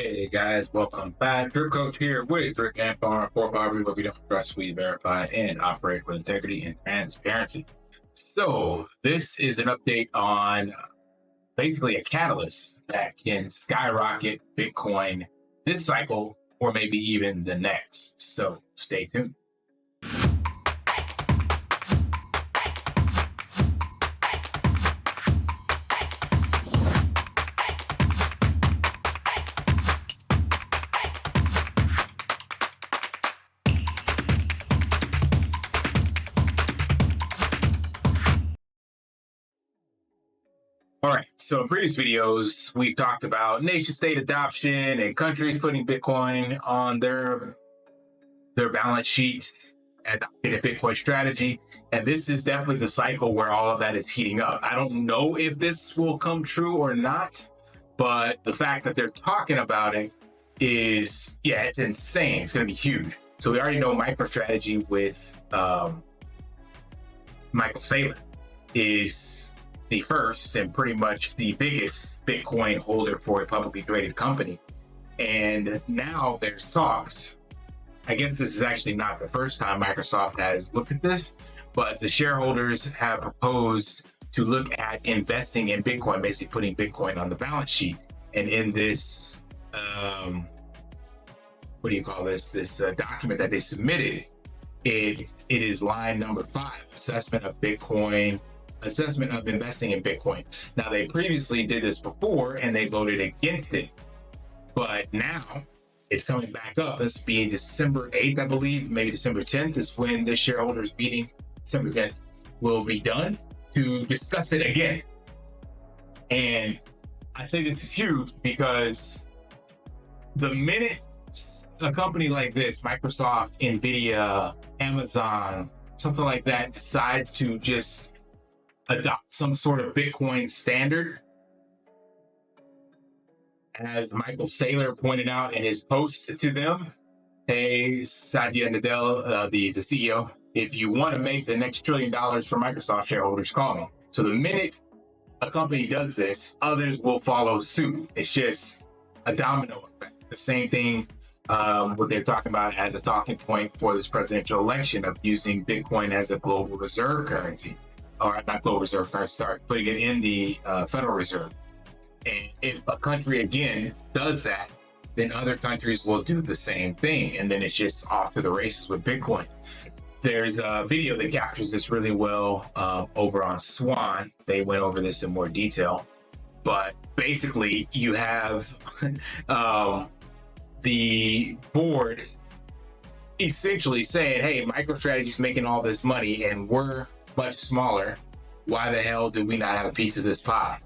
Hey guys, welcome back. Your coach here with Rick and Farmer for Barbie, where we don't trust, we verify and operate with integrity and transparency. So this is an update on basically a catalyst that can skyrocket Bitcoin this cycle or maybe even the next. So stay tuned. All right, so in previous videos, we've talked about nation state adoption and countries putting Bitcoin on their balance sheets, adopting a Bitcoin strategy. And this is definitely the cycle where all of that is heating up. I don't know if this will come true or not, but the fact that they're talking about it is, yeah, it's insane. It's going to be huge. So we already know MicroStrategy with Michael Saylor is the first and pretty much the biggest Bitcoin holder for a publicly traded company. And now there's talks. I guess this is actually not the first time Microsoft has looked at this, but the shareholders have proposed to look at investing in Bitcoin, basically putting Bitcoin on the balance sheet. And in this, what do you call this? This document that they submitted, it is line number 5, assessment of investing in Bitcoin. Now, they previously did this before and they voted against it, but now it's coming back up. This being December 8th, I believe, maybe December 10th is when the shareholders meeting, December 10th, will be done to discuss it again. And I say this is huge because the minute a company like this, Microsoft, Nvidia, Amazon, something like that, decides to just adopt some sort of Bitcoin standard, as Michael Saylor pointed out in his post to them, hey, Satya Nadella, the CEO, if you want to make the next $1 trillion for Microsoft shareholders, call me. So the minute a company does this, others will follow suit. It's just a domino effect. The same thing what they're talking about as a talking point for this presidential election of using Bitcoin as a global reserve currency. Or not global reserve currency, start putting it in the Federal Reserve. And if a country again does that, then other countries will do the same thing. And then it's just off to the races with Bitcoin. There's a video that captures this really well over on Swan. They went over this in more detail. But basically, you have the board essentially saying, hey, MicroStrategy is making all this money and we're much smaller. Why the hell do we not have a piece of this pie?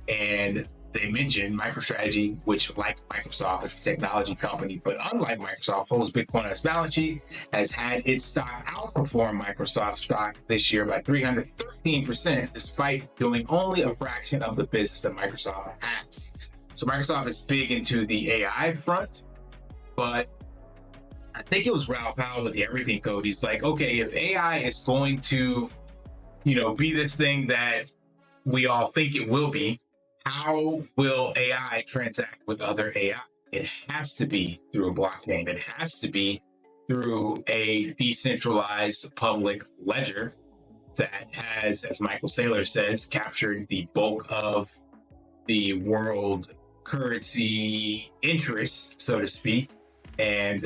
And they mentioned MicroStrategy, which, like Microsoft, is a technology company, but unlike Microsoft, holds Bitcoin on its balance sheet, has had its stock outperform Microsoft stock this year by 313%, despite doing only a fraction of the business that Microsoft has. So Microsoft is big into the AI front, but I think it was Raoul Pal with the Everything Code. He's like, okay, if AI is going to, be this thing that we all think it will be, how will AI transact with other AI? It has to be through a blockchain. It has to be through a decentralized public ledger that has, as Michael Saylor says, captured the bulk of the world currency interest, so to speak, and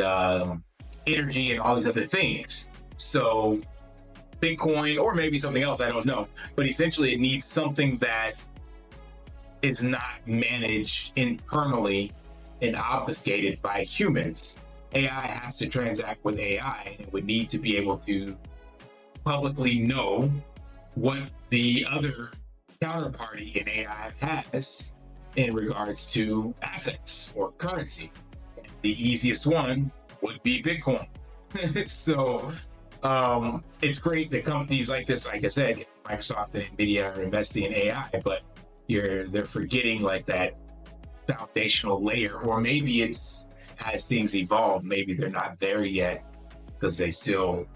energy and all these other things. So Bitcoin, or maybe something else, I don't know. But essentially it needs something that is not managed internally and obfuscated by humans. AI has to transact with AI and would need to be able to publicly know what the other counterparty in AI has in regards to assets or currency. The easiest one would be Bitcoin. So it's great that companies like this, like I said, Microsoft and Nvidia are investing in AI, but they're forgetting like that foundational layer, or maybe it's as things evolve, maybe they're not there yet because they still,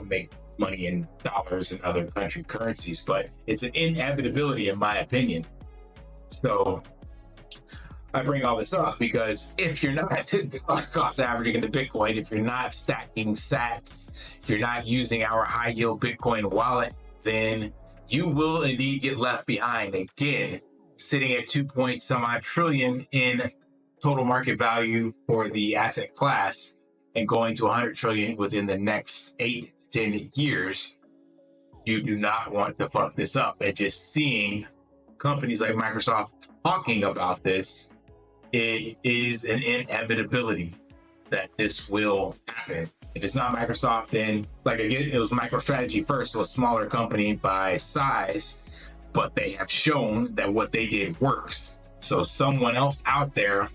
make money in dollars and other country currencies, but it's an inevitability in my opinion. So I bring all this up because if you're not dollar cost averaging into Bitcoin, if you're not stacking sats, if you're not using our high yield Bitcoin wallet, then you will indeed get left behind. Again, sitting at 2 point some odd trillion in total market value for the asset class and going to 100 trillion within the next 8 to 10 years. You do not want to fuck this up. And just seeing companies like Microsoft talking about this, it is an inevitability that this will happen. If it's not Microsoft, then like again, it was MicroStrategy first, so a smaller company by size, but they have shown that what they did works. So someone else out there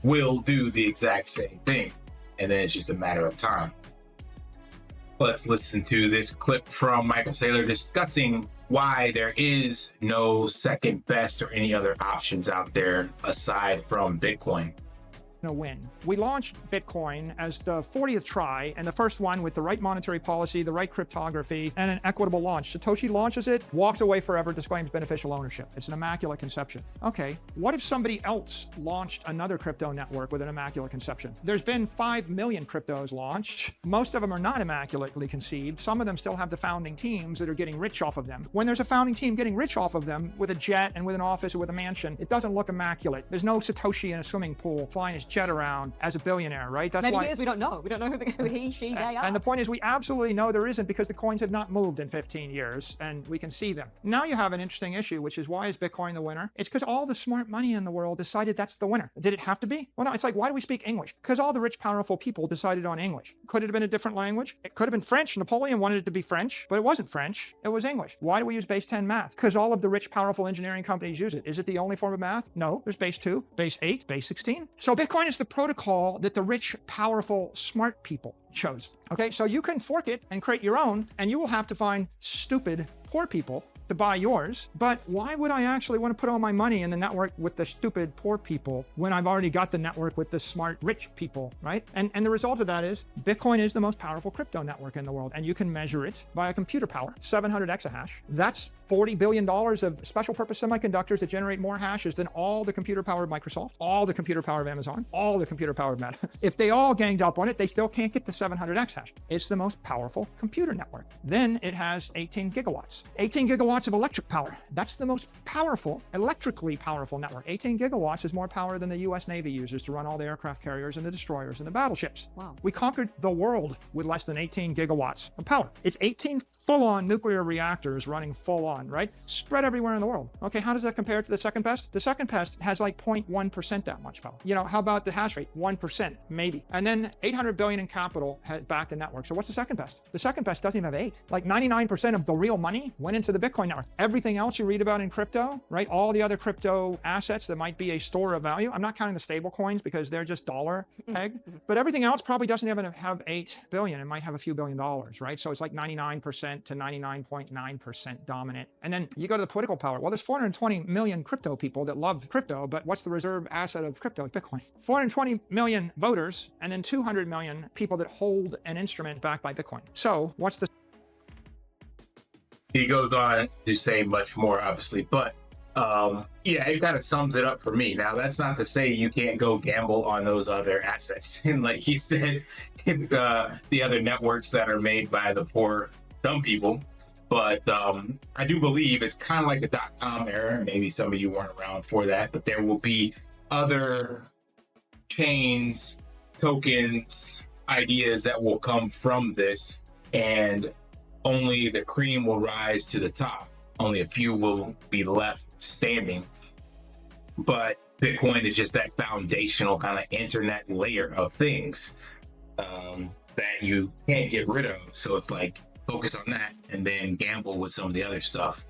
will do the exact same thing. And then it's just a matter of time. Let's listen to this clip from Michael Saylor discussing why there is no second best or any other options out there aside from Bitcoin. A win. We launched Bitcoin as the 40th try and the first one with the right monetary policy, the right cryptography, and an equitable launch. Satoshi launches it, walks away forever, disclaims beneficial ownership. It's an immaculate conception. Okay, what if somebody else launched another crypto network with an immaculate conception? There's been 5 million cryptos launched. Most of them are not immaculately conceived. Some of them still have the founding teams that are getting rich off of them. When there's a founding team getting rich off of them with a jet and with an office or with a mansion, it doesn't look immaculate. There's no Satoshi in a swimming pool flying his jet around as a billionaire, right? That's Maybe why he is, we don't know. We don't know who he, she, they are. And the point is, we absolutely know there isn't because the coins have not moved in 15 years and we can see them. Now you have an interesting issue, which is why is Bitcoin the winner? It's because all the smart money in the world decided that's the winner. Did it have to be? Well, no, it's like, why do we speak English? Because all the rich, powerful people decided on English. Could it have been a different language? It could have been French. Napoleon wanted it to be French, but it wasn't French. It was English. Why do we use base 10 math? Because all of the rich, powerful engineering companies use it. Is it the only form of math? No, there's base 2, base 8, base 16. So Bitcoin is the protocol that the rich, powerful, smart people chose. Okay, so you can fork it and create your own, and you will have to find stupid, poor people to buy yours. But why would I actually want to put all my money in the network with the stupid poor people when I've already got the network with the smart rich people, right? And the result of that is Bitcoin is the most powerful crypto network in the world, and you can measure it by a computer power, 700 exahash. That's $40 billion of special purpose semiconductors that generate more hashes than all the computer power of Microsoft, all the computer power of Amazon, all the computer power of Meta. If they all ganged up on it, they still can't get to 700 exahash. It's the most powerful computer network. Then it has 18 gigawatts. 18 gigawatts of electric power. That's the most powerful, electrically powerful network. 18 gigawatts is more power than the US Navy uses to run all the aircraft carriers and the destroyers and the battleships. Wow. We conquered the world with less than 18 gigawatts of power. It's 18 full-on nuclear reactors running full-on, right? Spread everywhere in the world. Okay, how does that compare to the second best? The second best has like 0.1% that much power. You know, how about the hash rate? 1%, maybe. And then 800 billion in capital has backed the network. So what's the second best? The second best doesn't even have 8. Like 99% of the real money went into the Bitcoin network. Everything else you read about in crypto, right? All the other crypto assets that might be a store of value. I'm not counting the stable coins because they're just dollar pegged, but everything else probably doesn't even have 8 billion. It might have a few $1 billion, right? So it's like 99% to 99.9% dominant. And then you go to the political power. Well, there's 420 million crypto people that love crypto, but what's the reserve asset of crypto? Bitcoin. 420 million voters, and then 200 million people that hold an instrument backed by Bitcoin. So what's the... He goes on to say much more, obviously, but yeah, it kind of sums it up for me. Now, that's not to say you can't go gamble on those other assets. And like he said, the other networks that are made by the poor, dumb people. But I do believe it's kind of like the .com era. Maybe some of you weren't around for that, but there will be other chains, tokens, ideas that will come from this, and only the cream will rise to the top. Only a few will be left standing. But Bitcoin is just that foundational kind of internet layer of things that you can't get rid of. So it's like, focus on that and then gamble with some of the other stuff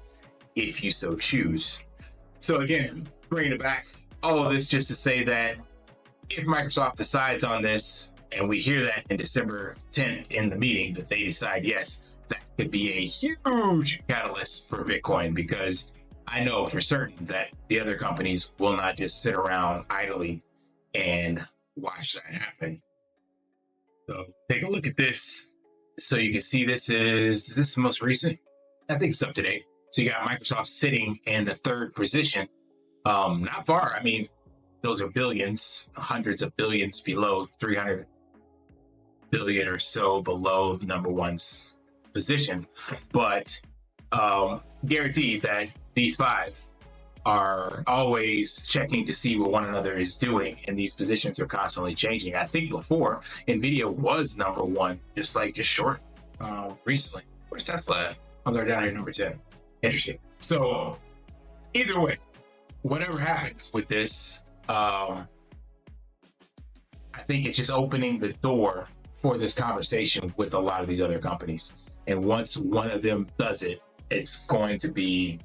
if you so choose. So again, bringing it back, all of this just to say that if Microsoft decides on this, and we hear that in December 10th in the meeting, that they decide, yes, that could be a huge catalyst for Bitcoin, because I know for certain that the other companies will not just sit around idly and watch that happen. So take a look at this. So you can see this is the most recent. I think it's up to date. So you got Microsoft sitting in the third position. Not far. I mean, those are billions, hundreds of billions below, 300 billion or so below number one's position. But guaranteed that these five are always checking to see what one another is doing, and these positions are constantly changing. I think before Nvidia was number one, just short recently. Where's Tesla at? Oh, they're down here number 10. Interesting. So either way, whatever happens with this, I think it's just opening the door for this conversation with a lot of these other companies. And once one of them does it, it's going to be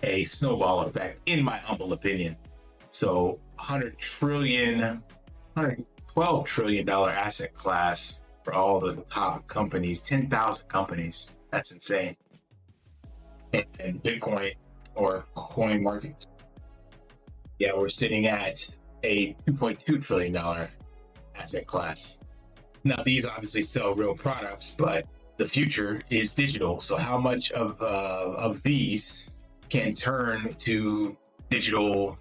a snowball effect, in my humble opinion. So $112 trillion asset class for all the top companies, 10,000 companies. That's insane. And Bitcoin or coin market, yeah, we're sitting at a $2.2 trillion asset class. Now, these obviously sell real products, but the future is digital. So how much of these can turn to digital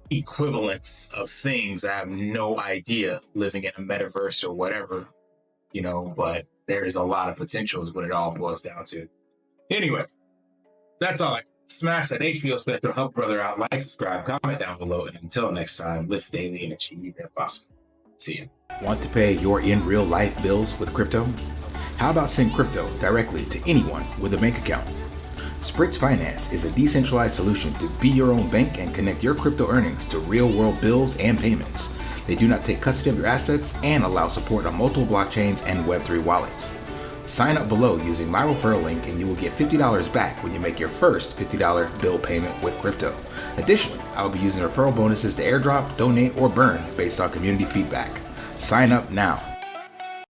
equivalents of things? I have no idea, living in a metaverse or whatever, but there's a lot of potential is what it all boils down to. Anyway, that's all. Smash that HBO spectrum, help brother out, like, subscribe, comment down below, and until next time, live daily and achieve your possible. See you. Want to pay your in real life bills with crypto? How about send crypto directly to anyone with a bank account? Spritz Finance is a decentralized solution to be your own bank and connect your crypto earnings to real-world bills and payments. They do not take custody of your assets and allow support on multiple blockchains and Web3 wallets. Sign up below using my referral link and you will get $50 back when you make your first $50 bill payment with crypto. Additionally, I will be using referral bonuses to airdrop, donate, or burn based on community feedback. Sign up now